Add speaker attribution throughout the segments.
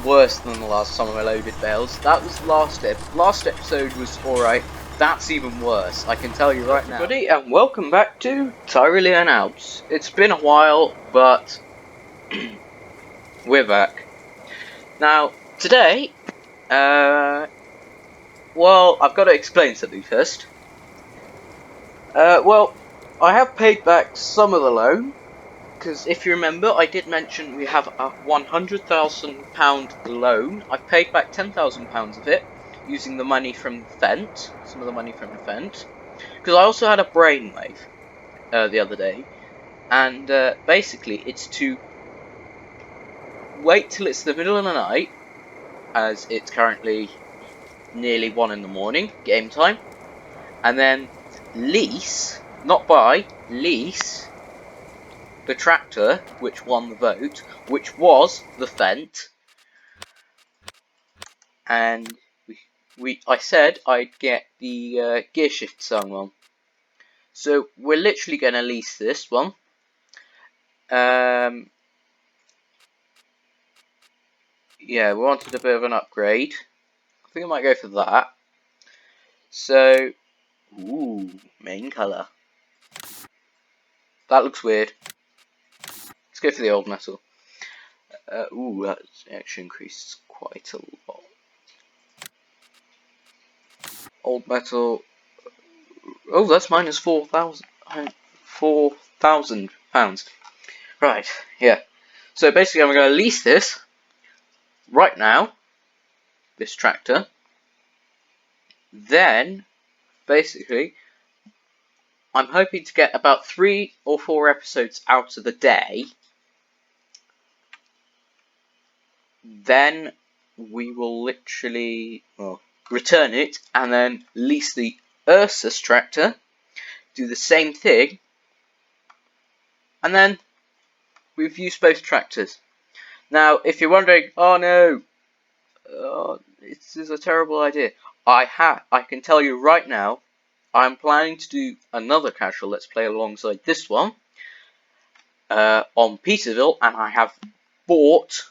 Speaker 1: worse than the last time I loaded Bales. That was last episode was alright. That's even worse, I can tell you right now. Everybody, and welcome back to Tyrolean Alps. It's been a while, but we're back. Now, today, well, I've got to explain something first. Well, I have paid back some of the loan, because if you remember, I did mention we have a £100,000 loan. I've paid back £10,000 of it, using the money from Fendt, some of the money from Fendt, because I also had a brainwave the other day, and basically it's to wait till it's the middle of the night, as it's currently nearly 1 in the morning, game time, and then lease, not buy, lease the tractor which won the vote, which was the Fendt, and I said I'd get the Gearshift song one. So we're literally going to lease this one. Yeah, we wanted a bit of an upgrade. I think I might go for that. So, ooh, main colour. That looks weird. Let's go for the old metal. Ooh, that's actually increased quite a lot. Old metal. Oh, that's minus £4,000. Right, yeah. So basically, I'm going to lease this right now. This tractor. Then, basically, I'm hoping to get about 3 or 4 episodes out of the day. Then we will literally, well, return it and then lease the Ursus tractor, do the same thing, and then we've used both tractors. Now, if you're wondering, oh no, this is a terrible idea, I can tell you right now, I'm planning to do another casual Let's Play alongside this one on Peterville, and I have bought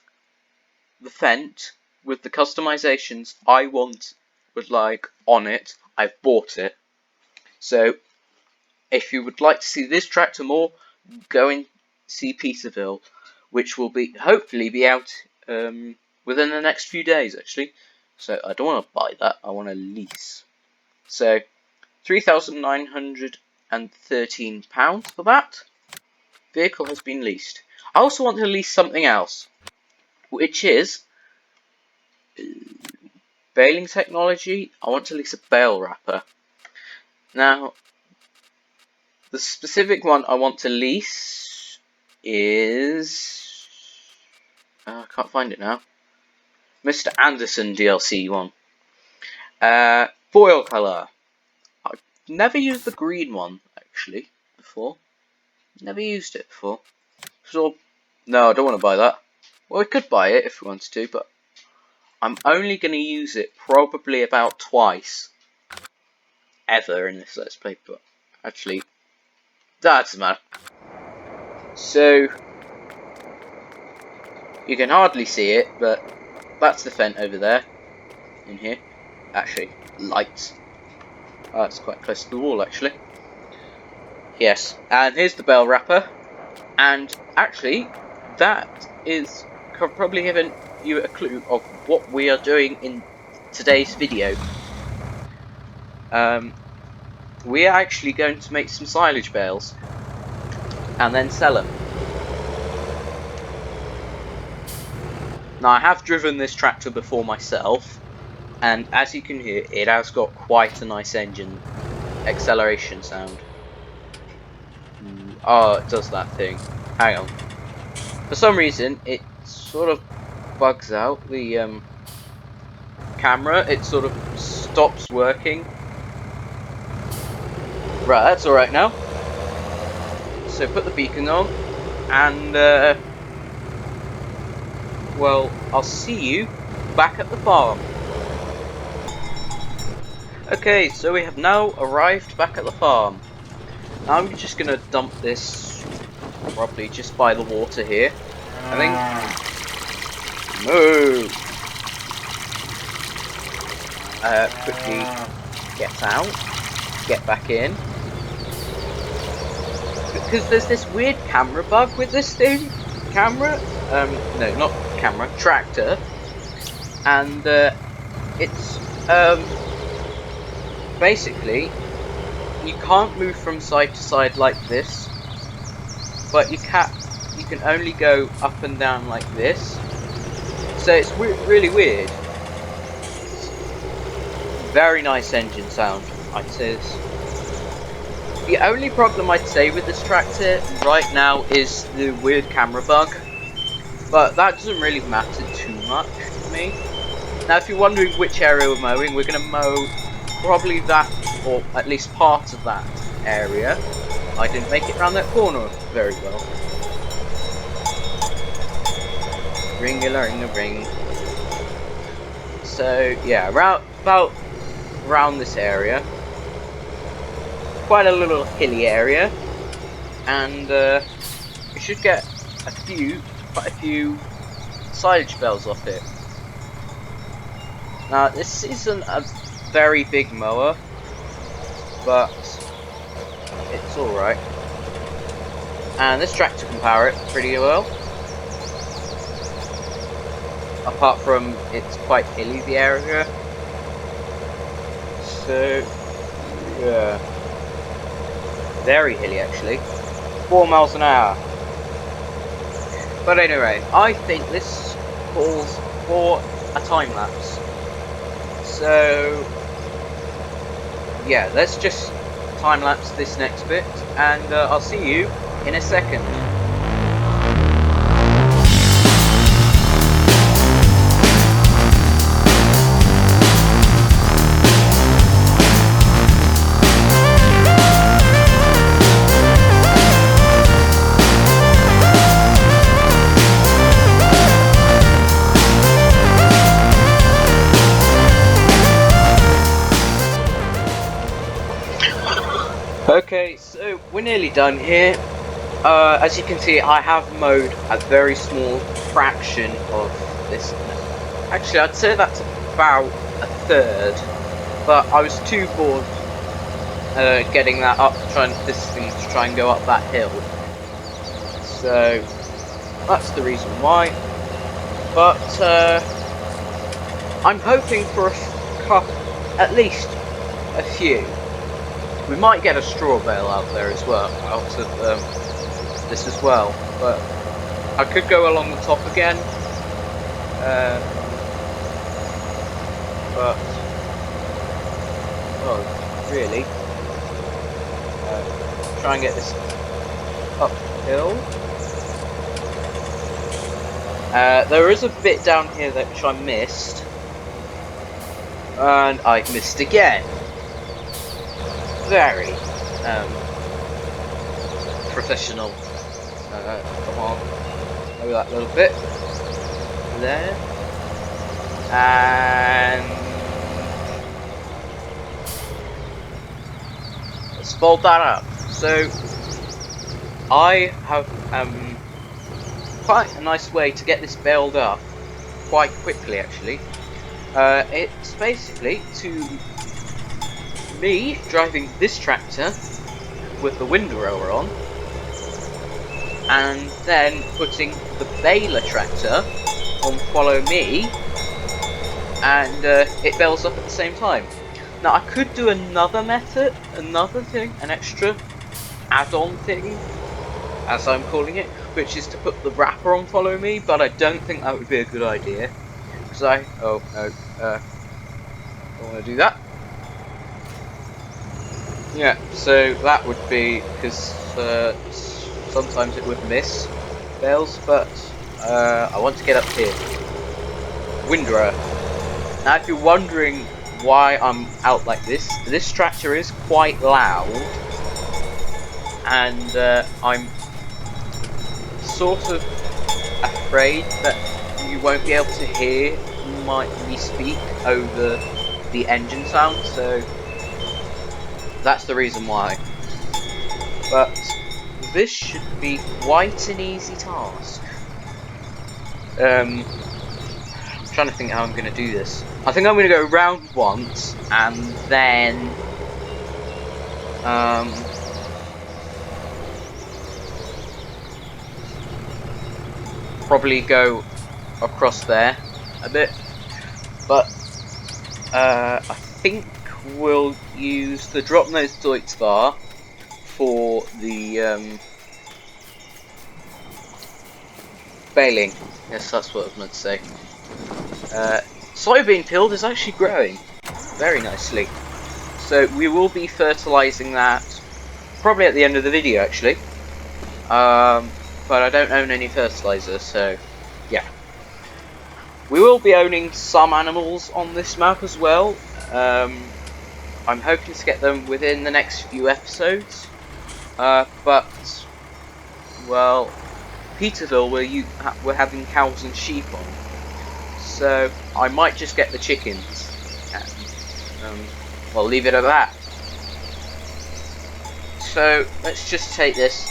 Speaker 1: the Fendt with the customizations I would like on it. I've bought it. So if you would like to see this tractor more, go and see Peterville, which will hopefully be out within the next few days actually. So I don't want to buy that, I want to lease. So £3,913 for that. Vehicle has been leased. I also want to lease something else, which is baling technology. I want to lease a bale wrapper. Now, the specific one I want to lease is I can't find it now. Mr. Anderson DLC one. Foil colour. I've never used the green one actually before. Never used it before. So no, I don't want to buy that. Well, we could buy it if we wanted to, but I'm only going to use it probably about twice ever in this Let's Play, but actually, that doesn't matter. So, you can hardly see it, but that's the Fendt over there, in here. Actually, lights. Oh, it's quite close to the wall, actually. Yes, and here's the bale wrapper, and actually, that is probably giving you a clue of what we are doing in today's video. We are actually going to make some silage bales and then sell them. Now, I have driven this tractor before myself, and as you can hear, it has got quite a nice engine acceleration sound. Oh, it does that thing. Hang on. For some reason, it sort of bugs out the camera. It sort of stops working. Right, that's alright now. So put the beacon on, and well, I'll see you back at the farm. Okay, so we have now arrived back at the farm. Now I'm just going to dump this probably just by the water here. I think... Move! quickly get out, get back in. Because there's this weird camera bug with this thing. No, not camera, tractor. And it's basically you can't move from side to side like this, but you can only go up and down like this. So it's really weird. Very nice engine sound, I'd say. The only problem I'd say with this tractor right now is the weird camera bug, but that doesn't really matter too much to me. Now, if you're wondering which area we're mowing, we're going to mow probably that, or at least part of that area. I didn't make it around that corner very well. Ring-a-ling-a-ring. So, yeah, about around this area. Quite a little hilly area. And we should get quite a few silage bales off it. Now, this isn't a very big mower, but it's alright. And this tractor can power it pretty well. Apart from it's quite hilly, the area. So, yeah. Very hilly, actually. 4 miles an hour. But anyway, I think this calls for a time lapse. So, yeah, let's just time lapse this next bit, and I'll see you in a second. Okay, so we're nearly done here. As you can see, I have mowed a very small fraction of this. Actually, I'd say that's about a third, but I was too bored getting that up, this thing to try and go up that hill. So that's the reason why. But I'm hoping for at least a few. We might get a straw bale out there as well, out of this as well, but I could go along the top again, but, well, really, try and get this uphill. There is a bit down here which I missed, and I missed again. Very professional. Come on, maybe that little bit there, and let's fold that up. So I have quite a nice way to get this baled up quite quickly. Actually, it's basically me driving this tractor with the windrower on, and then putting the baler tractor on follow me, and it bales up at the same time. Now I could do another method, an extra add-on thing, as I'm calling it, which is to put the wrapper on follow me, but I don't think that would be a good idea, because don't want to do that. Yeah, so that would be, because sometimes it would miss bales, but I want to get up here. Windrower. Now if you're wondering why I'm out like this tractor is quite loud, and I'm sort of afraid that you won't be able to hear me speak over the engine sound, so that's the reason why. But this should be quite an easy task. I'm trying to think how I'm going to do this. I think I'm going to go round once and then probably go across there a bit, but I think we'll use the drop nose Deutz bar for the baling. Yes, that's what I was meant to say. Soybean field is actually growing very nicely, so we will be fertilizing that probably at the end of the video actually. But I don't own any fertilizer, so yeah. We will be owning some animals on this map as well. I'm hoping to get them within the next few episodes, but well, Peterville we're having cows and sheep on, so I might just get the chickens and well, leave it at that. So let's just take this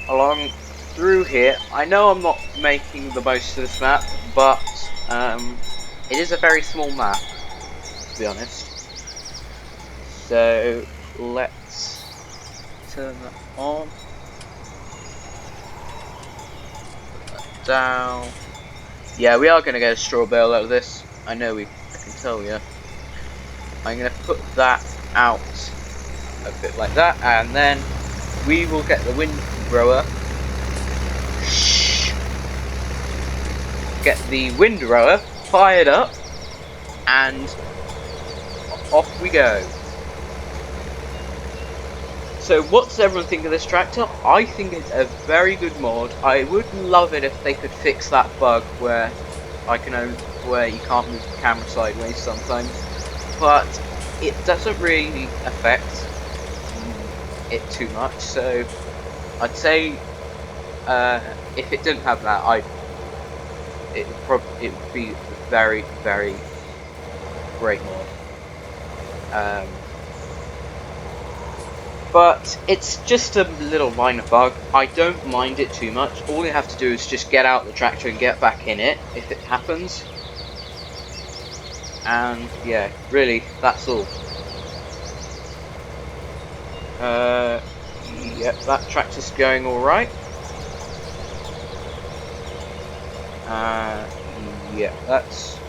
Speaker 1: along through here. I know I'm not making the most of this map, but it is a very small map, to be honest. So let's turn that on, put that down. Yeah, we are going to get a straw bale out of this. I know I can tell you. I'm going to put that out a bit like that, and then we will get the windrower. Get the windrower fired up, and off we go. So what's everyone think of this tractor? I think it's a very good mod. I would love it if they could fix that bug where where you can't move the camera sideways sometimes, but it doesn't really affect it too much. So I'd say if it didn't have that, it would be a very, very great mod. But it's just a little minor bug. I don't mind it too much. All you have to do is just get out the tractor and get back in it if it happens. And yeah, really, that's all. Yep, that tractor's going alright. Yeah, that's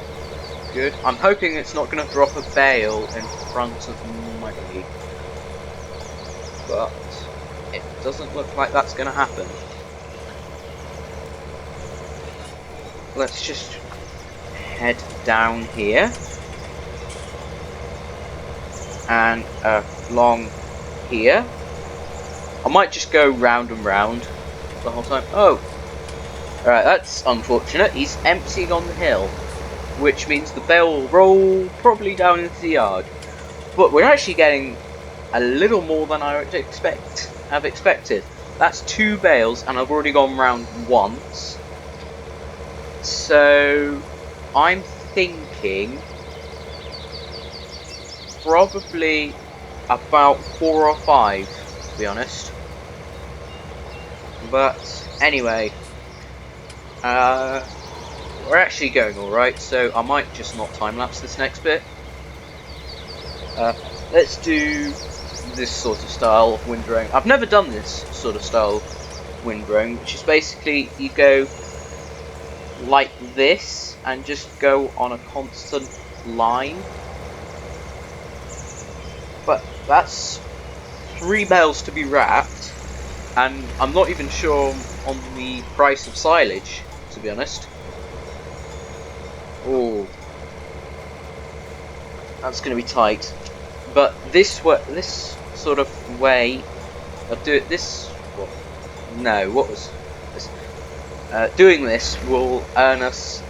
Speaker 1: good. I'm hoping it's not going to drop a bale in front of me, but it doesn't look like that's going to happen. Let's just head down here and along here. I might just go round and round the whole time. Oh, alright, that's unfortunate. He's emptying on the hill, which means the bale will roll probably down into the yard. But we're actually getting a little more than I would have expected. That's 2 bales, and I've already gone round once. So I'm thinking probably about 4 or 5, to be honest. But anyway, we're actually going alright, so I might just not time-lapse this next bit. Let's do this sort of style of windrowing. I've never done this sort of style of windrowing, which is basically you go like this and just go on a constant line. But that's 3 bales to be wrapped, and I'm not even sure on the price of silage, to be honest. Oh, that's going to be tight. But this sort of way of doing this. What was this? Doing this will earn us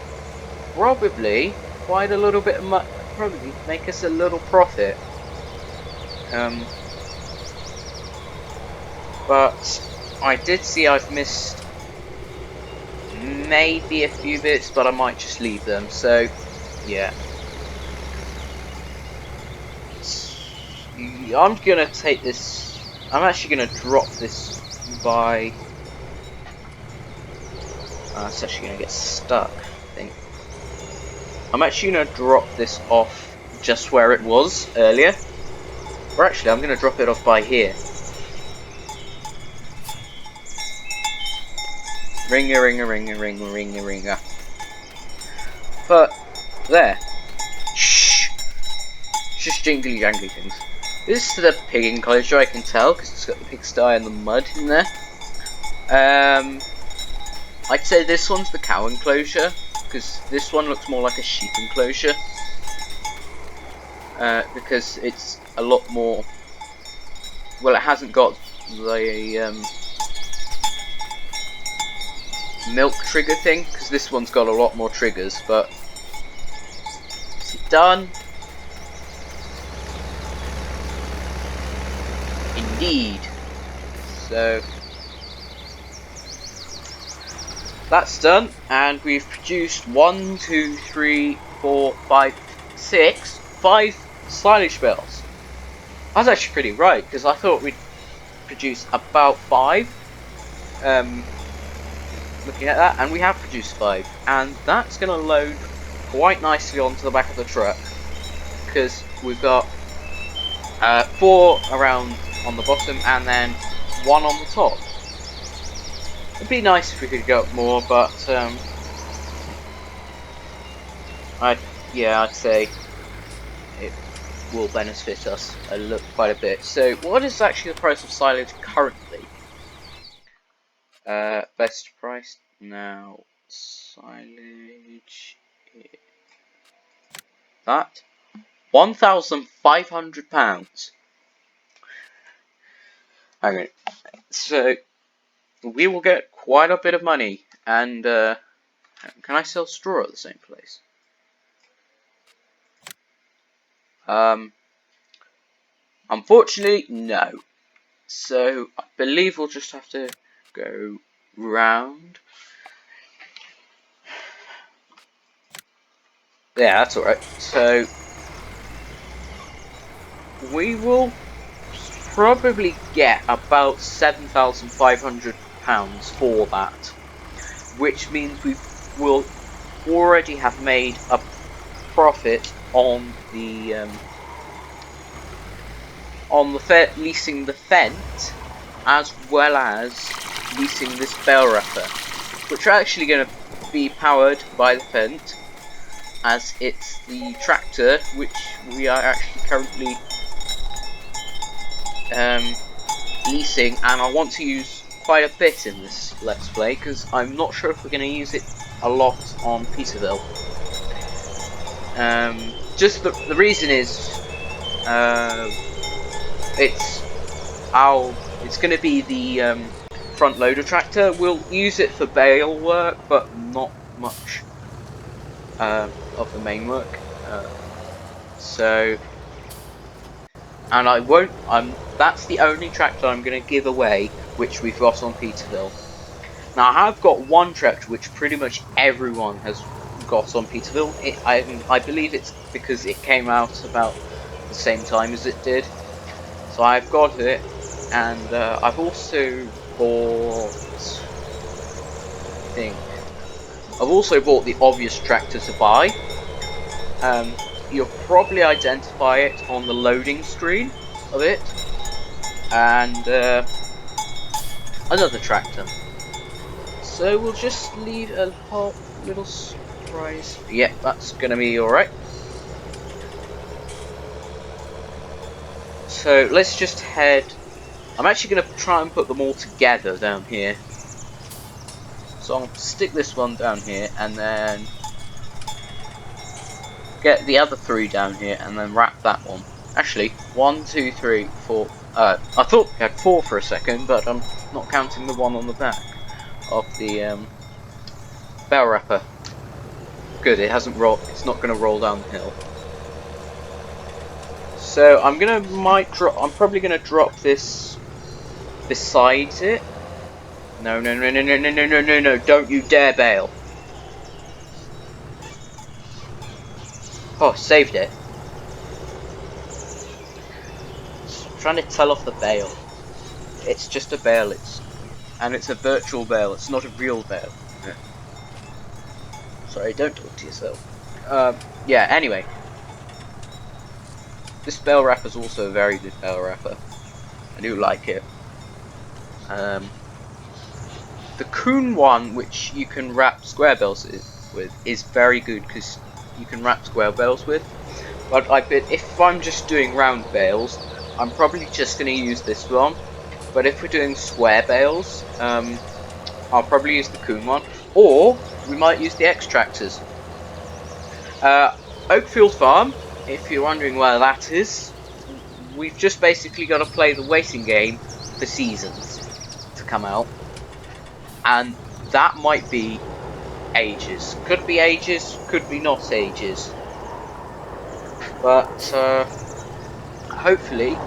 Speaker 1: probably quite a little bit of money. Probably make us a little profit. But I did see I've missed maybe a few bits, but I might just leave them. So yeah. I'm gonna take this. I'm actually gonna drop this by. It's actually gonna get stuck I'm actually going to drop this off just where it was earlier. Or actually, I'm going to drop it off by here. Ringer, ringer, ringer, ringer, ringer, ringer. But, there. Shh! Just jingly jangly things. This is the pig enclosure, I can tell, because it's got the pigsty and the mud in there. I'd say this one's the cow enclosure, because this one looks more like a sheep enclosure. Because it's a lot more... Well, it hasn't got the milk trigger thing, because this one's got a lot more triggers, but... Is it done? Indeed. So... That's done, and we've produced 5 silage bales. That's actually pretty right, because I thought we'd produce about 5. Looking at that, and we have produced 5, and that's going to load quite nicely onto the back of the truck, because we've got 4 around on the bottom, and then 1 on the top. It'd be nice if we could go up more, but I'd say it will benefit us quite a bit. So, what is actually the price of silage currently? Best price now. Silage. That £1,500. Okay, so. We will get quite a bit of money, and can I sell straw at the same place? Unfortunately, no. So I believe we'll just have to go round. Yeah, that's alright. So we will probably get about £7,500 for that, which means we will already have made a profit on the leasing the Fendt, as well as leasing this bale wrapper, which are actually going to be powered by the Fendt, as it's the tractor which we are actually currently leasing, and I want to use quite a bit in this Let's Play, because I'm not sure if we're going to use it a lot on Peterville. Just the reason is, it's going to be the front loader tractor. We'll use it for bale work, but not much of the main work. And I won't. That's the only tractor I'm going to give away, which we've got on Peterville. Now I have got one tractor which pretty much everyone has got on Peterville. I believe it's because it came out about the same time as it did. So I've got it, and I've also bought. I've also bought the obvious tractor to buy. You'll probably identify it on the loading screen of it, and another tractor. So we'll just leave a little surprise. Yep, that's gonna be alright. So let's just head. I'm actually gonna try and put them all together down here. So I'll stick this one down here, and then get the other 3 down here, and then wrap that one. Actually, 1, 2, 3, 4. I thought we had 4 for a second, but I'm not counting the one on the back of the bale wrapper. Good, it hasn't rolled. It's not going to roll down the hill. So I'm probably gonna drop this besides it. No! Don't you dare bail. Oh, saved it. Trying to tell off the bale. It's just a bale. And it's a virtual bale. It's not a real bale. Sorry, don't talk to yourself. Yeah, anyway. This bale wrapper is also a very good bale wrapper. I do like it. The Kuhn one, which you can wrap square bales with, is very good because you can wrap square bales with. But I bet if I'm just doing round bales, I'm probably just going to use this one. But if we're doing square bales, I'll probably use the Kuhn one, or we might use the X-Tractors. Oakfield Farm, if you're wondering where that is, we've just basically got to play the waiting game for seasons to come out. And that might be ages. Could be ages, could be not ages. But hopefully,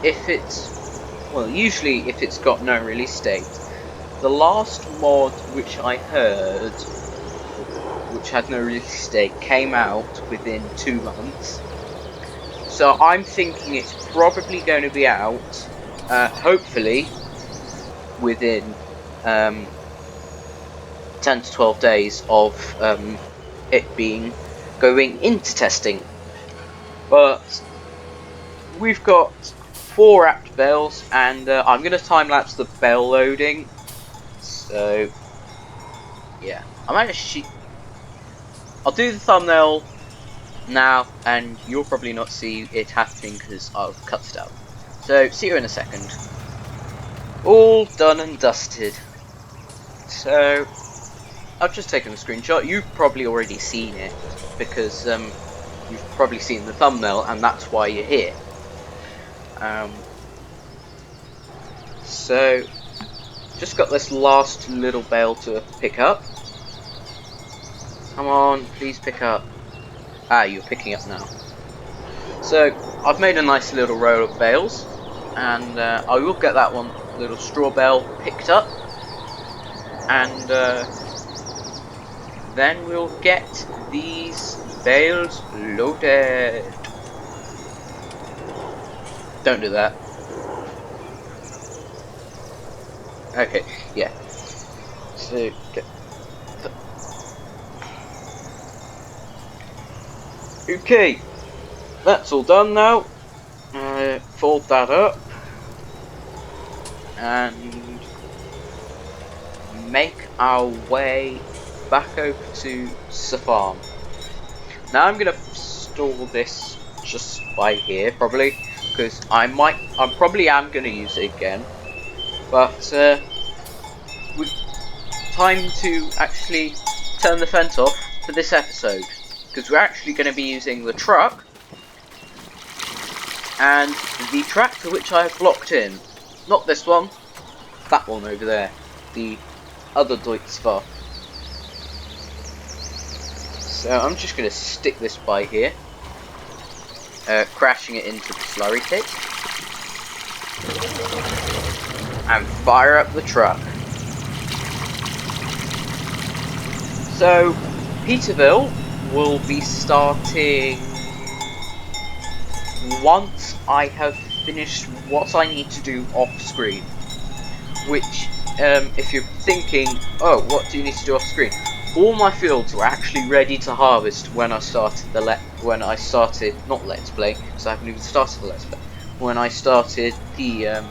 Speaker 1: if it's, well, usually if it's got no release date. The last mod which I heard, which had no release date, came out within 2 months. So I'm thinking it's probably going to be out, hopefully, within 10 to 12 days of it going into testing. But we've got 4 wrapped bales, and I'm going to time lapse the bale loading. So yeah, I'll do the thumbnail now, and you'll probably not see it happening because I'll cut it out. So see you in a second. All done and dusted. So I've just taken a screenshot. You've probably already seen it because you've probably seen the thumbnail, and that's why you're here. So just got this last little bale to pick up. Come on, please pick up. Ah, you're picking up now. So I've made a nice little row of bales, and I will get that one little straw bale picked up, and then we'll get these bales loaded. Don't do that. Okay, yeah. So okay, that's all done now. Fold that up and make our way back over to the farm. Now I'm gonna store this just by here probably, because I probably am gonna use it again. But time to actually turn the Fendt off for this episode, because we're actually going to be using the truck and the tractor which I have blocked in. Not this one, that one over there, the other Deutz-Fahr. So I'm just going to stick this by here, crashing it into the slurry pit, and fire up the truck. So Peterville will be starting once I have finished what I need to do off screen. Which, if you're thinking, oh, what do you need to do off screen? All my fields were actually ready to harvest when I started not Let's Play, because I haven't even started the Let's Play. When I started the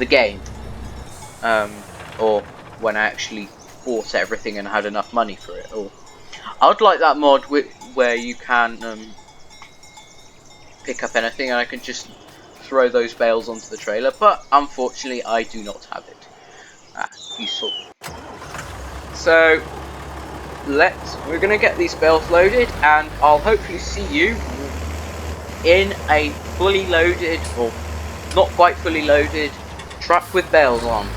Speaker 1: game, or when I actually bought everything and had enough money for it. Or I'd like that mod where you can pick up anything and I can just throw those bales onto the trailer, but unfortunately I do not have it. Useful. So we're gonna get these bales loaded, and I'll hopefully see you in a fully loaded, or not quite fully loaded, truck with bales on.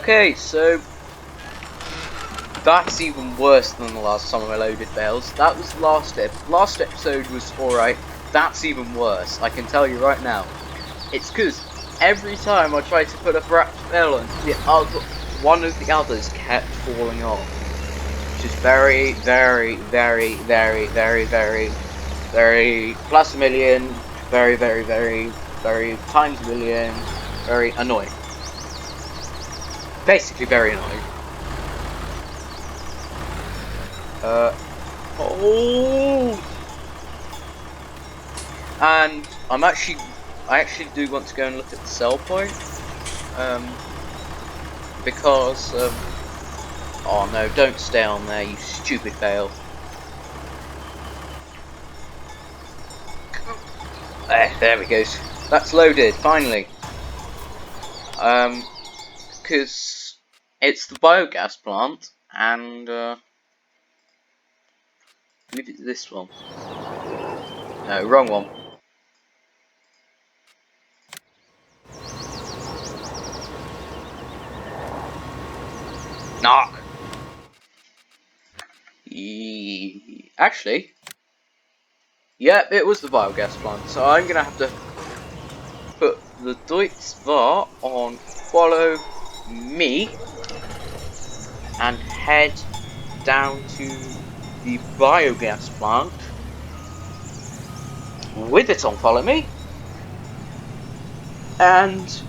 Speaker 1: Okay, so that's even worse than the last time I loaded Bales. That was last episode was alright. That's even worse, I can tell you right now. It's because every time I tried to put a wrapped bale on, one of the others kept falling off. Which is very, very, very, very, very, very, very plus a million, very, very, very, very times a million, very annoying. Basically very annoying. And I actually do want to go and look at the sell point, because, oh no, don't stay on there, you stupid bale. There we go. That's loaded, finally. Because it's the biogas plant, and, maybe it's this one. No, wrong one. Knock! Actually, yep, it was the biogas plant, so I'm gonna have to put the Deutz var on follow me and head down to the biogas plant with it on follow me, and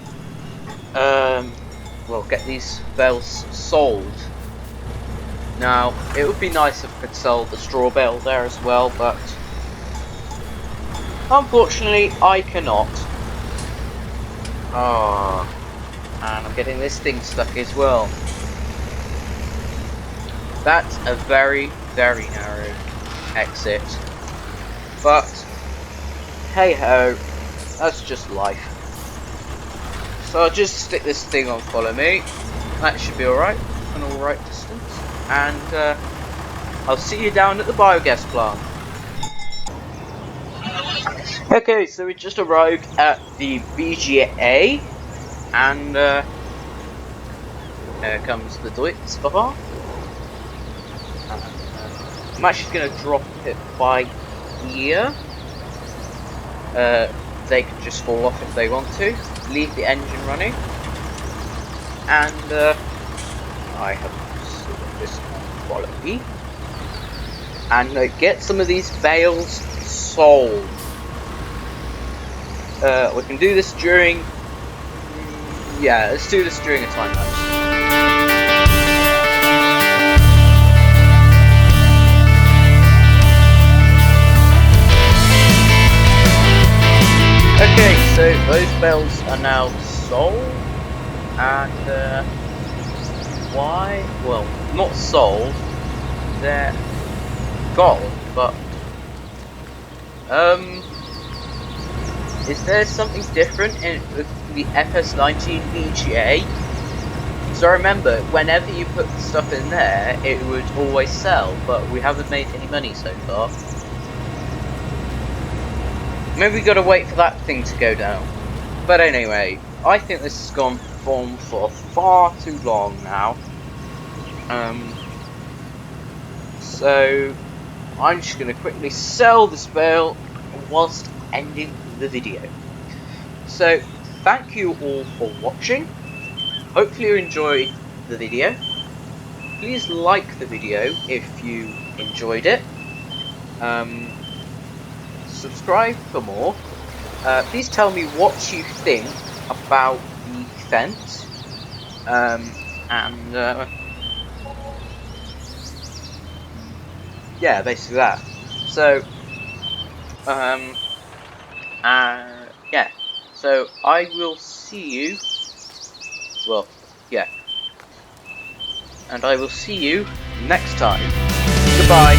Speaker 1: well, get these bales sold. Now, it would be nice if I could sell the straw bale there as well, but unfortunately I cannot. Ah, and I'm getting this thing stuck as well. That's a very, very narrow exit. But, hey ho, that's just life. So I'll just stick this thing on follow me. That should be alright, an alright distance. And I'll see you down at the biogas plant. Okay, so we just arrived at the BGA, and here comes the Deutz var. I'm actually going to drop it by here. They can just fall off if they want to. Leave the engine running. And I have this quality. And get some of these bales sold. We can do this during... yeah, let's do this during a time lapse. Okay, so those bales are now sold, and why? Well, not sold, they're gone, but is there something different in the FS19 BGA? So remember, whenever you put stuff in there, it would always sell, but we haven't made any money so far. Maybe we gotta wait for that thing to go down. But anyway, I think this has gone on for far too long now. So I'm just gonna quickly sell this bale whilst ending the video. So thank you all for watching. Hopefully you enjoyed the video. Please like the video if you enjoyed it. Subscribe for more. Please tell me what you think about the Fendt. Yeah, basically that. So, yeah. So I will see you. Well, yeah. And I will see you next time. Goodbye.